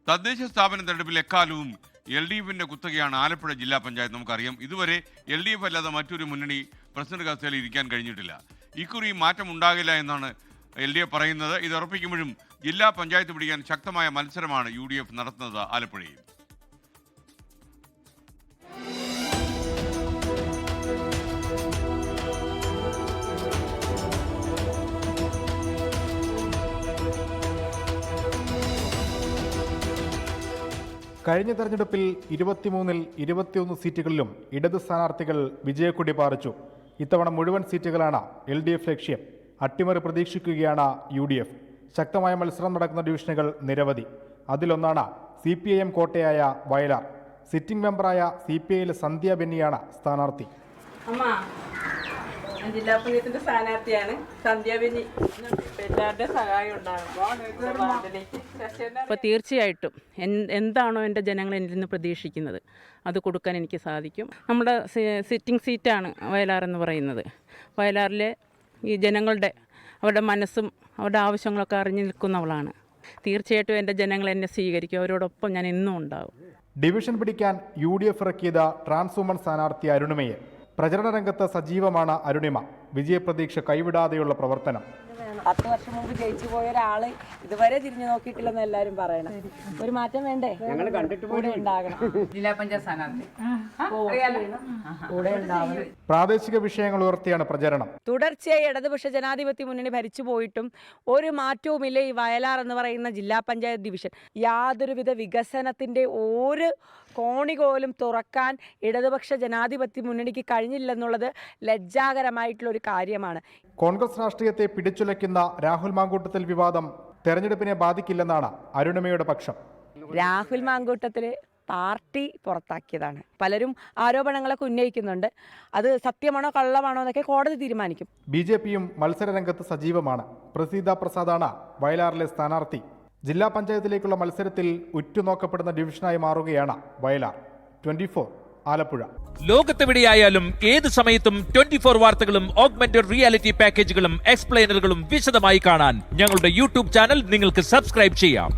തദ്ദേശ സ്ഥാപന തെരഞ്ഞെടുപ്പിൽ എക്കാലവും LDFിന്റെ കുത്തകയാണ് ആലപ്പുഴ ജില്ലാ പഞ്ചായത്ത്. നമുക്കറിയാം, ഇതുവരെ LDF അല്ലാതെ മറ്റൊരു മുന്നണി പ്രസിഡന്റ് കസേരയിൽ ഇരിക്കാൻ കഴിഞ്ഞിട്ടില്ല. ഇക്കുറി മാറ്റം ഉണ്ടാകില്ല എന്നാണ് LDF പറയുന്നത്. ഇത് ഉറപ്പിക്കുമ്പോഴും ജില്ലാ പഞ്ചായത്ത് പിടിക്കാൻ ശക്തമായ മത്സരമാണ് UDF നടത്തുന്നത് ആലപ്പുഴയിൽ. കഴിഞ്ഞ തെരഞ്ഞെടുപ്പിൽ 23-ൽ 21 സീറ്റുകളിലും ഇടത് സ്ഥാനാർത്ഥികൾ വിജയക്കൊടി പാറിച്ചു. ഇത്തവണ മുഴുവൻ സീറ്റുകളാണ് LDF ലക്ഷ്യം. അട്ടിമറി പ്രതീക്ഷിക്കുകയാണ് UDF. ശക്തമായ മത്സരം നടക്കുന്ന ഡിവിഷനുകൾ നിരവധി. അതിലൊന്നാണ് CPIM കോട്ടയായ വയലാർ. സിറ്റിംഗ് മെമ്പറായ CPIയിലെ സന്ധ്യ ബെന്നിയാണ് സ്ഥാനാർത്ഥി. ജില്ലാ പഞ്ചായത്തിന്റെ സ്ഥാനാർത്ഥിയാണ് സന്ധ്യ ബെന്നി. എല്ലാവരുടെ സഹായം ഉണ്ടാകും. അപ്പോൾ തീർച്ചയായിട്ടും എന്താണോ എൻ്റെ ജനങ്ങൾ എന്നിൽ നിന്ന് പ്രതീക്ഷിക്കുന്നത് അത് കൊടുക്കാൻ എനിക്ക് സാധിക്കും. നമ്മുടെ സിറ്റിംഗ് സീറ്റാണ് വയലാർ എന്ന് പറയുന്നത്. വയലാറിലെ ഈ ജനങ്ങളുടെ അവരുടെ മനസ്സും അവരുടെ ആവശ്യങ്ങളൊക്കെ അറിഞ്ഞു നിൽക്കുന്നവളാണ്. തീർച്ചയായിട്ടും എൻ്റെ ജനങ്ങൾ എന്നെ സ്വീകരിക്കും. അവരോടൊപ്പം ഞാൻ എന്നും ഉണ്ടാകും. ഡിവിഷൻ പിടിക്കാൻ UDF ഇറക്കിയത് ട്രാൻസ് വുമൺ സ്ഥാനാർത്ഥി അരുണിമയെ. പ്രചരണ രംഗത്ത് സജീവമാണ് അരുണിമ. വിജയപ്രതീക്ഷ കൈവിടാതെയുള്ള പ്രവർത്തനം. 10 വർഷം മുമ്പ് ജയിച്ചു പോയ ഒരാള് ഇതുവരെ തിരിഞ്ഞു നോക്കിയിട്ടില്ലെന്ന് എല്ലാവരും പറയണം. ഒരു മാറ്റം വേണ്ടേ? ഞങ്ങൾ കണ്ടിട്ട് കൂടെ ഉണ്ടാകണം. ജില്ലാ പഞ്ചായത്ത് സ്ഥാനാർത്ഥി കൂടെ ഉണ്ടാവണം. പ്രാദേശിക വിഷയങ്ങൾ ഉയർത്തിയാണ് പ്രചരണം. തുടർച്ചയായി ഇടതുപക്ഷ ജനാധിപത്യ മുന്നണി ഭരിച്ചു പോയിട്ടും ഒരു മാറ്റവുമില്ല. ഈ വയലാർ എന്ന് പറയുന്ന ജില്ലാ പഞ്ചായത്ത് ഡിവിഷൻ യാതൊരുവിധ വികസനത്തിന്റെ ഒരു കോണികോലും തുറക്കാൻ ഇടതുപക്ഷ ജനാധിപത്യ മുന്നണിക്ക് കഴിഞ്ഞില്ലെന്നുള്ളത് ലജ്ജാകരമായിട്ടുള്ള ഒരു കാര്യമാണ്. കോൺഗ്രസ് രാഷ്ട്രീയത്തെ പിടിച്ചുലയ്ക്കുന്ന രാഹുൽ മാങ്കൂട്ടത്തിൽ വിവാദം തെരഞ്ഞെടുപ്പിനെ ബാധിക്കില്ലെന്നാണ് അരുണിമയുടെ പക്ഷം. രാഹുൽ മാങ്കൂട്ടത്തിൽ പാർട്ടി പുറത്താക്കിയതാണ്. പലരും ആരോപണങ്ങളൊക്കെ ഉന്നയിക്കുന്നുണ്ട്. അത് സത്യമാണോ കള്ളമാണോ എന്നൊക്കെ കോടതി തീരുമാനിക്കും. BJPയും മത്സരരംഗത്ത് സജീവമാണ്. പ്രസീത പ്രസാദാണ് വയലാറിലെ സ്ഥാനാർത്ഥി. ജില്ലാ പഞ്ചായത്തിലേക്കുള്ള മത്സരത്തിൽ ഉറ്റുനോക്കപ്പെടുന്ന ഡിവിഷനായി മാറുകയാണ് വയലാർ. 24 ആലപ്പുഴ. ലോകത്തെവിടെയായാലും ഏത് സമയത്തും 24 വാർത്തകളും ഓഗ്മെന്റഡ് റിയാലിറ്റി പാക്കേജുകളും എക്സ്പ്ലെയിനറുകളും വിശദമായി കാണാൻ ഞങ്ങളുടെ YouTube ചാനൽ നിങ്ങൾക്ക് സബ്സ്ക്രൈബ് ചെയ്യാം.